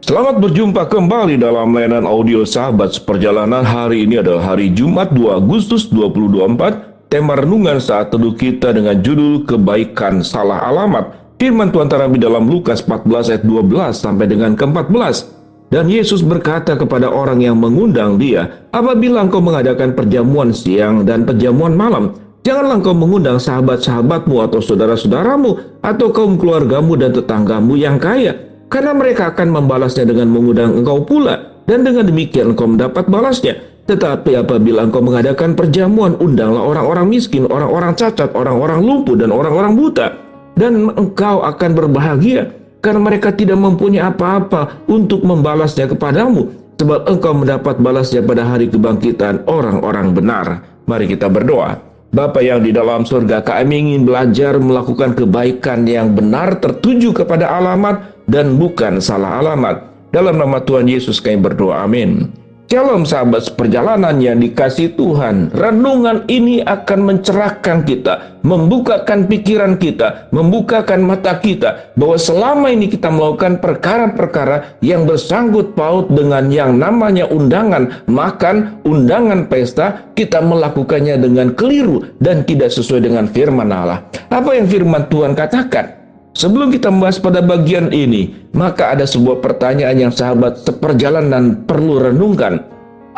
Selamat berjumpa kembali dalam layanan audio Sahabat Seperjalanan. Hari ini adalah hari Jumat 2 Agustus 2024. Tema renungan saat teduh kita dengan judul Kebaikan Salah Alamat. Firman Tuhan terambil dalam Lukas 14 ayat 12 sampai dengan ke-14. Dan Yesus berkata kepada orang yang mengundang dia, apabila engkau mengadakan perjamuan siang dan perjamuan malam, janganlah engkau mengundang sahabat-sahabatmu atau saudara-saudaramu atau kaum keluargamu dan tetanggamu yang kaya, karena mereka akan membalasnya dengan mengundang engkau pula, dan dengan demikian engkau mendapat balasnya. Tetapi apabila engkau mengadakan perjamuan, undanglah orang-orang miskin, orang-orang cacat, orang-orang lumpuh, dan orang-orang buta. Dan engkau akan berbahagia, karena mereka tidak mempunyai apa-apa untuk membalasnya kepadamu, sebab engkau mendapat balasnya pada hari kebangkitan orang-orang benar. Mari kita berdoa. Bapa yang di dalam surga, kami ingin belajar melakukan kebaikan yang benar tertuju kepada alamat dan bukan salah alamat. Dalam nama Tuhan Yesus kami berdoa, amin. Shalom sahabat seperjalanan yang dikasihi Tuhan. Renungan ini akan mencerahkan kita, membukakan pikiran kita, membukakan mata kita, bahwa selama ini kita melakukan perkara-perkara yang bersangkut paut dengan yang namanya undangan makan, undangan pesta, kita melakukannya dengan keliru dan tidak sesuai dengan firman Allah. Apa yang firman Tuhan katakan? Sebelum kita membahas pada bagian ini, maka ada sebuah pertanyaan yang sahabat seperjalanan perlu renungkan.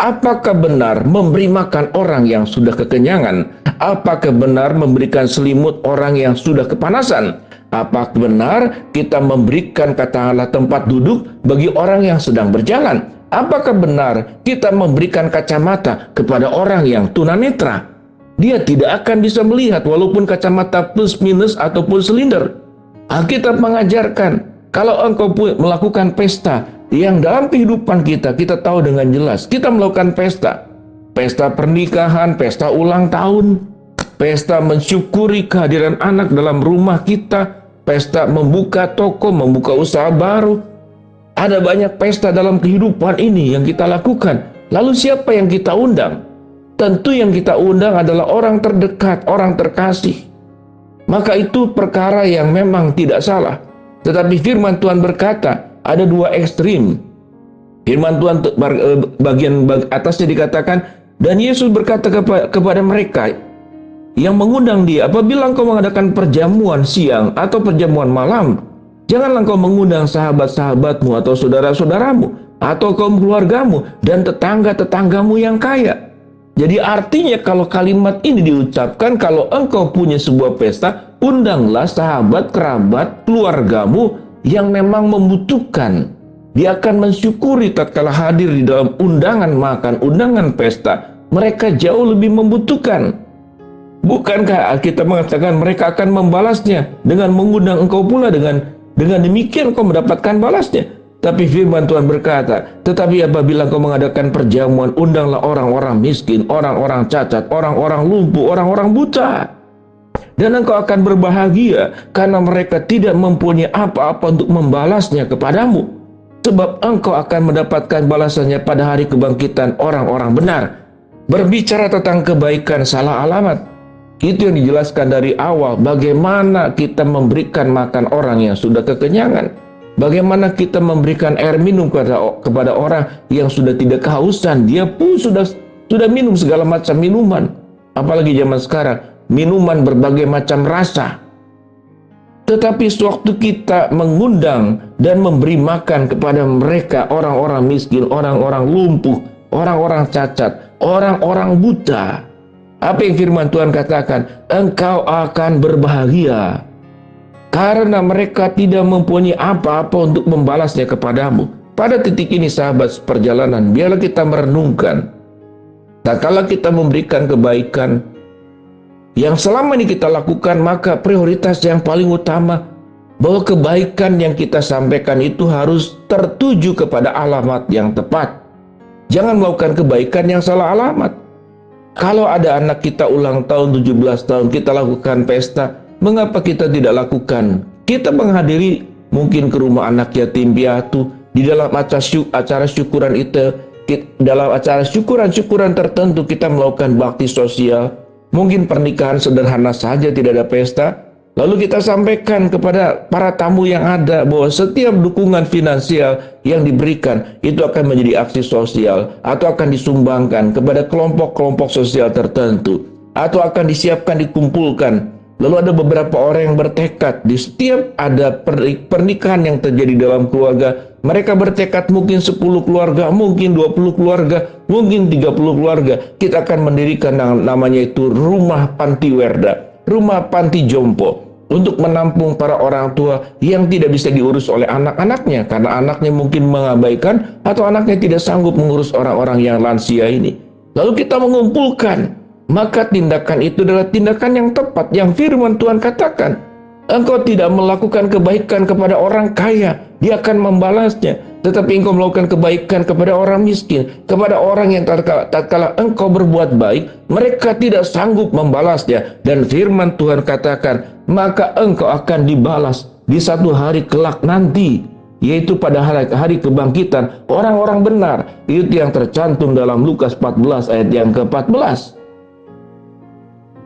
Apakah benar memberi makan orang yang sudah kekenyangan? Apakah benar memberikan selimut orang yang sudah kepanasan? Apakah benar kita memberikan katakanlah tempat duduk bagi orang yang sedang berjalan? Apakah benar kita memberikan kacamata kepada orang yang tunanetra? Dia tidak akan bisa melihat walaupun kacamata plus minus ataupun silinder. Alkitab mengajarkan, kalau engkau melakukan pesta yang dalam kehidupan kita tahu dengan jelas, kita melakukan pesta pernikahan, pesta ulang tahun, pesta mensyukuri kehadiran anak dalam rumah kita, pesta membuka toko, membuka usaha baru. Ada banyak pesta dalam kehidupan ini yang kita lakukan. Lalu siapa yang kita undang? Tentu yang kita undang adalah orang terdekat, orang terkasih. Maka itu perkara yang memang tidak salah. Tetapi firman Tuhan berkata, ada dua ekstrim. Firman Tuhan bagian atasnya dikatakan, dan Yesus berkata kepada mereka yang mengundang dia, apabila engkau mengadakan perjamuan siang atau perjamuan malam, janganlah engkau mengundang sahabat-sahabatmu atau saudara-saudaramu atau kaum keluargamu dan tetangga-tetanggamu yang kaya. Jadi artinya kalau kalimat ini diucapkan, kalau engkau punya sebuah pesta, undanglah sahabat, kerabat, keluargamu yang memang membutuhkan. Dia akan mensyukuri tatkala hadir di dalam undangan makan, undangan pesta. Mereka jauh lebih membutuhkan. Bukankah kita mengatakan mereka akan membalasnya dengan mengundang engkau pula, dengan demikian engkau mendapatkan balasnya. Tapi firman Tuhan berkata, tetapi apabila engkau mengadakan perjamuan, undanglah orang-orang miskin, orang-orang cacat, orang-orang lumpuh, orang-orang buta. Dan engkau akan berbahagia karena mereka tidak mempunyai apa-apa untuk membalasnya kepadamu. Sebab engkau akan mendapatkan balasannya pada hari kebangkitan orang-orang benar. Berbicara tentang kebaikan salah alamat, itu yang dijelaskan dari awal, bagaimana kita memberikan makan orang yang sudah kekenyangan. Bagaimana kita memberikan air minum kepada orang yang sudah tidak kehausan. Dia pun sudah minum segala macam minuman. Apalagi zaman sekarang, minuman berbagai macam rasa. Tetapi sewaktu kita mengundang dan memberi makan kepada mereka, orang-orang miskin, orang-orang lumpuh, orang-orang cacat, orang-orang buta, apa yang firman Tuhan katakan? Engkau akan berbahagia karena mereka tidak mempunyai apa-apa untuk membalasnya kepadamu. Pada titik ini sahabat seperjalanan, biarlah kita merenungkan. Tak kala kita memberikan kebaikan yang selama ini kita lakukan, maka prioritas yang paling utama bahwa kebaikan yang kita sampaikan itu harus tertuju kepada alamat yang tepat. Jangan melakukan kebaikan yang salah alamat. Kalau ada anak kita ulang tahun 17 tahun, kita lakukan pesta. Mengapa kita tidak lakukan? Kita menghadiri mungkin ke rumah anak yatim piatu, di dalam acara syukuran itu, dalam acara syukuran tertentu kita melakukan bakti sosial. Mungkin pernikahan sederhana saja, tidak ada pesta. Lalu kita sampaikan kepada para tamu yang ada bahwa setiap dukungan finansial yang diberikan itu akan menjadi aksi sosial atau akan disumbangkan kepada kelompok-kelompok sosial tertentu atau akan disiapkan dikumpulkan. Lalu ada beberapa orang yang bertekad di setiap ada pernikahan yang terjadi dalam keluarga, mereka bertekad mungkin 10 keluarga, mungkin 20 keluarga, mungkin 30 keluarga. Kita akan mendirikan namanya itu rumah panti werda, rumah panti jompo, untuk menampung para orang tua yang tidak bisa diurus oleh anak-anaknya karena anaknya mungkin mengabaikan atau anaknya tidak sanggup mengurus orang-orang yang lansia ini. Lalu kita mengumpulkan, maka tindakan itu adalah tindakan yang tepat yang firman Tuhan katakan. Engkau tidak melakukan kebaikan kepada orang kaya, dia akan membalasnya. Tetapi engkau melakukan kebaikan kepada orang miskin, kepada orang yang tatkala engkau berbuat baik, mereka tidak sanggup membalasnya. Dan firman Tuhan katakan, maka engkau akan dibalas di satu hari kelak nanti, yaitu pada hari kebangkitan orang-orang benar. Itu yang tercantum dalam Lukas 14 ayat yang ke-14.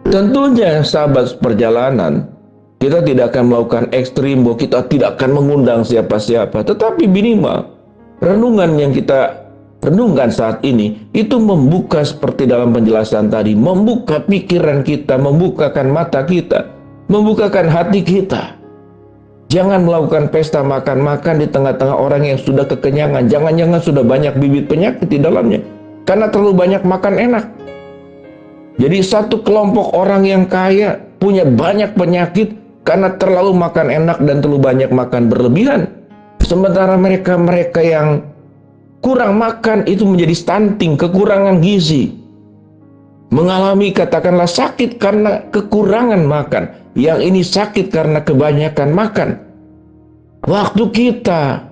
Tentunya sahabat perjalanan, kita tidak akan melakukan ekstrim, bahwa kita tidak akan mengundang siapa-siapa. Tetapi minimal renungan yang kita renungkan saat ini itu membuka seperti dalam penjelasan tadi, membuka pikiran kita, membukakan mata kita, membukakan hati kita. Jangan melakukan pesta makan-makan di tengah-tengah orang yang sudah kekenyangan. Jangan-jangan sudah banyak bibit penyakit di dalamnya karena terlalu banyak makan enak. Jadi satu kelompok orang yang kaya punya banyak penyakit karena terlalu makan enak dan terlalu banyak makan berlebihan. Sementara mereka yang kurang makan itu menjadi stunting, kekurangan gizi. Mengalami katakanlah sakit karena kekurangan makan. Yang ini sakit karena kebanyakan makan. Waktu kita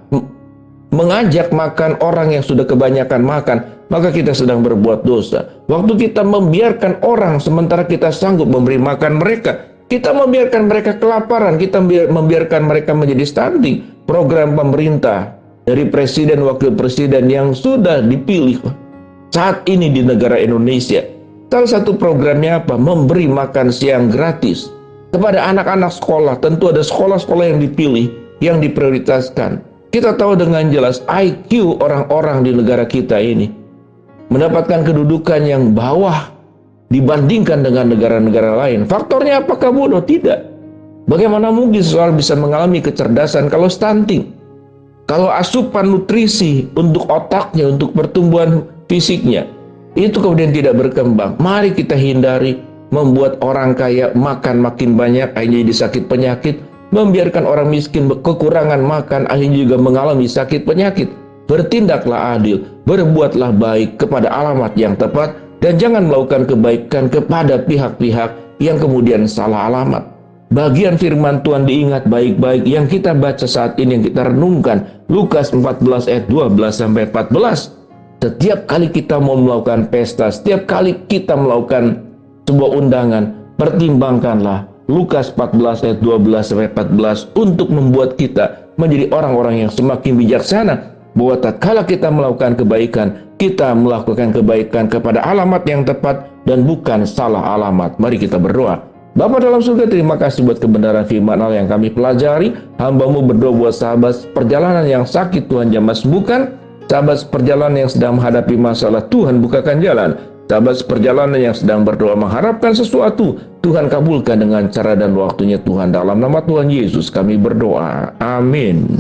mengajak makan orang yang sudah kebanyakan makan, maka kita sedang berbuat dosa. Waktu kita membiarkan orang sementara kita sanggup memberi makan mereka, kita membiarkan mereka kelaparan, kita membiarkan mereka menjadi stunting. Program pemerintah dari presiden, wakil presiden yang sudah dipilih saat ini di negara Indonesia, salah satu programnya apa? Memberi makan siang gratis kepada anak-anak sekolah. Tentu ada sekolah-sekolah yang dipilih, yang diprioritaskan. Kita tahu dengan jelas IQ orang-orang di negara kita ini mendapatkan kedudukan yang bawah dibandingkan dengan negara-negara lain. Faktornya apakah bodoh? Tidak. Bagaimana mungkin seseorang bisa mengalami kecerdasan kalau stunting? Kalau asupan nutrisi untuk otaknya, untuk pertumbuhan fisiknya, itu kemudian tidak berkembang. Mari kita hindari membuat orang kaya makan makin banyak, akhirnya jadi sakit penyakit. Membiarkan orang miskin kekurangan makan, akhirnya juga mengalami sakit penyakit. Bertindaklah adil, berbuatlah baik kepada alamat yang tepat, dan jangan melakukan kebaikan kepada pihak-pihak yang kemudian salah alamat. Bagian firman Tuhan diingat baik-baik yang kita baca saat ini, yang kita renungkan, Lukas 14 ayat 12-14. Setiap kali kita mau melakukan pesta, setiap kali kita melakukan sebuah undangan, pertimbangkanlah Lukas 14 ayat 12-14 untuk membuat kita menjadi orang-orang yang semakin bijaksana, bahwa tatkala kita melakukan kebaikan, kita melakukan kebaikan kepada alamat yang tepat dan bukan salah alamat. Mari kita berdoa. Bapa dalam surga, terima kasih buat kebenaran firman Allah yang kami pelajari. Hamba-Mu berdoa buat sahabat perjalanan yang sakit, Tuhan jamah sembuhkan. Sahabat perjalanan yang sedang menghadapi masalah, Tuhan bukakan jalan. Sahabat perjalanan yang sedang berdoa mengharapkan sesuatu, Tuhan kabulkan dengan cara dan waktunya Tuhan. Dalam nama Tuhan Yesus kami berdoa. Amin.